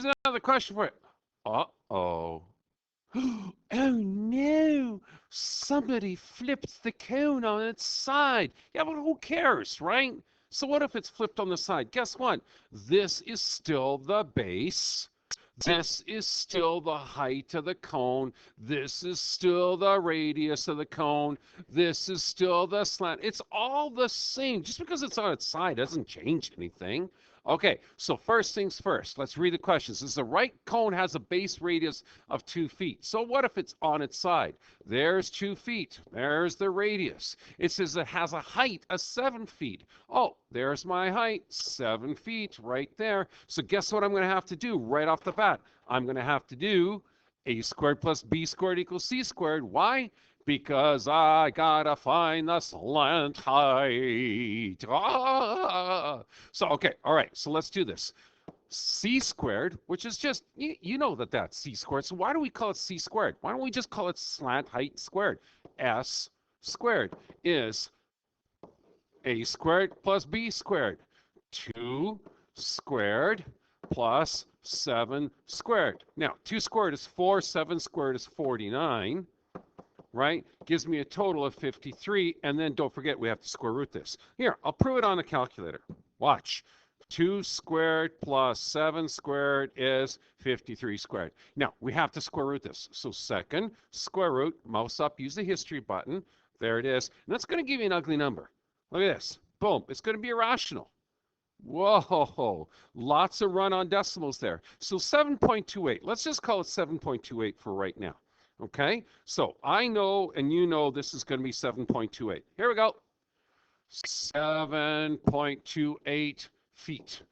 Here's another question for you. Uh-oh. Oh no, somebody flipped the cone on its side. Yeah, but who cares, right? So what if it's flipped on the side? Guess what? This is still the base. This is still the height of the cone. This is still the radius of the cone. This is still the slant. It's all the same. Just because it's on its side doesn't change anything. Okay, so first things first, let's read the questions. Says the right cone has a base radius of 2 feet. So what if it's on its side? There's 2 feet. There's the radius. It says it has a height of 7 feet. Oh, there's my height, 7 feet right there. So guess what I'm going to have to do right off the bat? I'm going to have to do a squared plus b squared equals c squared. Why? Because I gotta find the slant height. So, okay, all right, so let's do this. C squared, which is just, you know that's C squared. So why do we call it C squared? Why don't we just call it slant height squared? S squared is A squared plus B squared. 2 squared plus 7 squared. Now, 2 squared is 4, 7 squared is 49. Right? Gives me a total of 53. And then don't forget, we have to square root this. Here, I'll prove it on the calculator. Watch. 2 squared plus 7 squared is 53 squared. Now, we have to square root this. So second square root, mouse up, use the history button. There it is. And that's going to give you an ugly number. Look at this. Boom. It's going to be irrational. Whoa. Lots of run-on decimals there. So 7.28. Let's just call it 7.28 for right now. Okay, so I know and you know this is going to be 7.28. Here we go. 7.28 feet.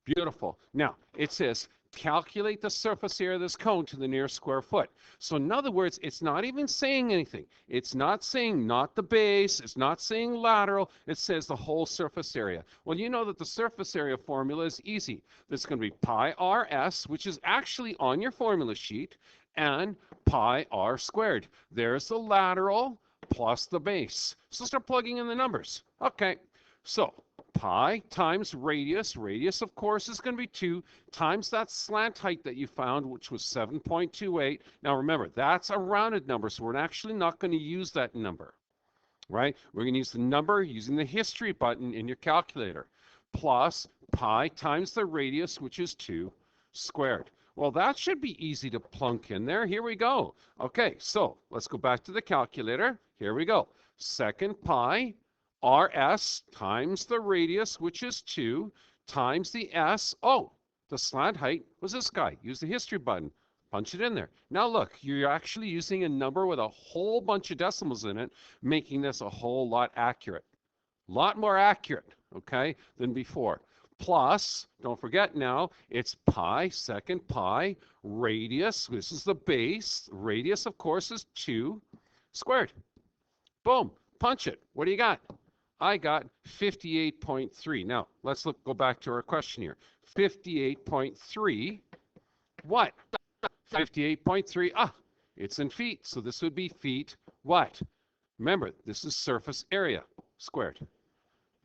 Beautiful. Now, it says calculate the surface area of this cone to the nearest square foot. So in other words, it's not even saying anything. It's not saying not the base. It's not saying lateral. It says the whole surface area. Well, you know that the surface area formula is easy. There's going to be pi rs, which is actually on your formula sheet, and pi r squared. There's the lateral plus the base. So start plugging in the numbers. Okay, so pi times radius. Radius, of course, is going to be 2 times that slant height that you found, which was 7.28. Now remember, that's a rounded number, so we're actually not going to use that number, right? We're going to use the number using the history button in your calculator, plus pi times the radius, which is 2 squared. Well, that should be easy to plunk in there. Here we go. Okay, so let's go back to the calculator. Here we go. Second pi rs times the radius, which is 2, times the s. Oh, the slant height was this guy. Use the history button. Punch it in there. Now look, you're actually using a number with a whole bunch of decimals in it, making this a whole lot accurate. A lot more accurate, okay, than before. Plus, don't forget now, it's pi, second pi, radius, this is the base. Radius, of course, is 2 squared. Boom, punch it. What do you got? I got 58.3. Now, let's go back to our question here. 58.3, what? 58.3, it's in feet, so this would be feet what? Remember, this is surface area squared.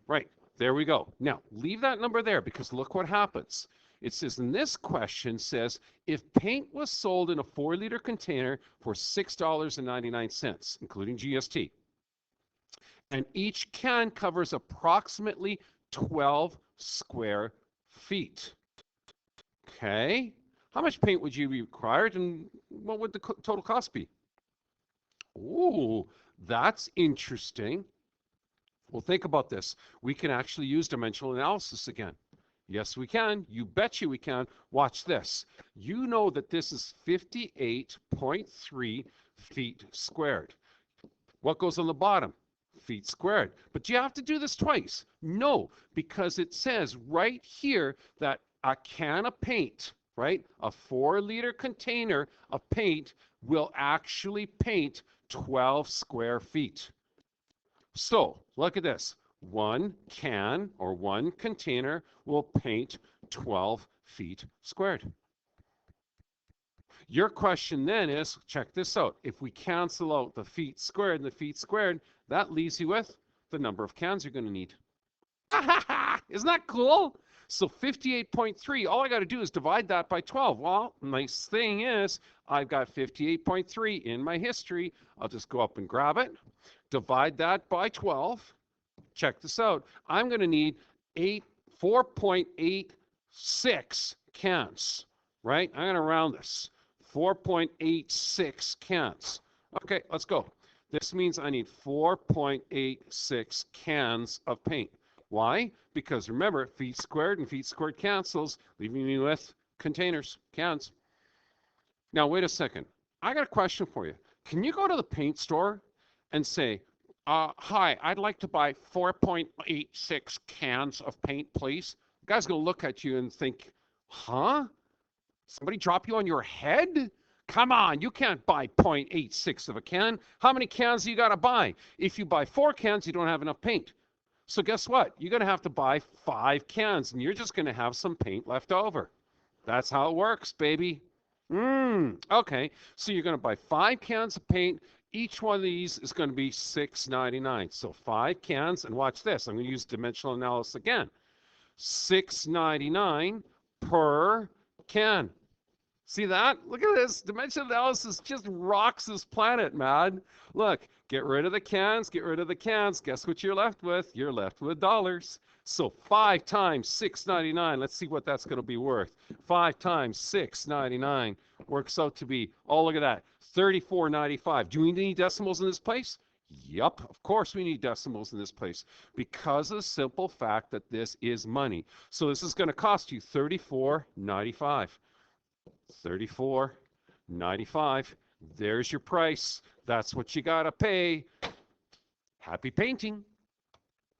Right. There we go. Now, leave that number there because look what happens. It says in this question says, if paint was sold in a 4-liter container for $6.99, including GST, and each can covers approximately 12 square feet. Okay. How much paint would you be required and what would the total cost be? Ooh, that's interesting. Well, think about this. We can actually use dimensional analysis again. Yes, we can. You bet you we can. Watch this. You know that this is 58.3 feet squared. What goes on the bottom? Feet squared. But do you have to do this twice? No, because it says right here that a can of paint, right? A 4-liter container of paint will actually paint 12 square feet. So look at this. 1 can or 1 container will paint 12 feet squared. Your question then is, check this out. If we cancel out the feet squared and the feet squared, that leaves you with the number of cans you're going to need. Isn't that cool? So 58.3, all I got to do is divide that by 12. Well, nice thing is I've got 58.3 in my history. I'll just go up and grab it, divide that by 12. Check this out. I'm going to need 4.86 cans, right? I'm going to round this. 4.86 cans. Okay, let's go. This means I need 4.86 cans of paint. Why? Because remember, feet squared and feet squared cancels, leaving me with containers, cans. Now, wait a second. I got a question for you. Can you go to the paint store and say, hi, I'd like to buy 4.86 cans of paint, please? The guy's going to look at you and think, huh? Somebody drop you on your head? Come on, you can't buy 0.86 of a can. How many cans do you got to buy? If you buy 4 cans, you don't have enough paint. So guess what? You're going to have to buy 5 cans, and you're just going to have some paint left over. That's how it works, baby. Okay, so you're going to buy 5 cans of paint. Each one of these is going to be $6.99. So 5 cans, and watch this. I'm going to use dimensional analysis again. $6.99 per can. See that? Look at this. Dimensional analysis just rocks this planet, man. Look, get rid of the cans, get rid of the cans. Guess what you're left with? You're left with dollars. So 5 times $6.99. Let's see what that's going to be worth. 5 times $6.99 works out to be, oh, look at that, $34.95. Do we need decimals in this place? Yup, of course we need decimals in this place because of the simple fact that this is money. So this is going to cost you $34.95. $34.95. There's your price. That's what you got to pay. Happy painting.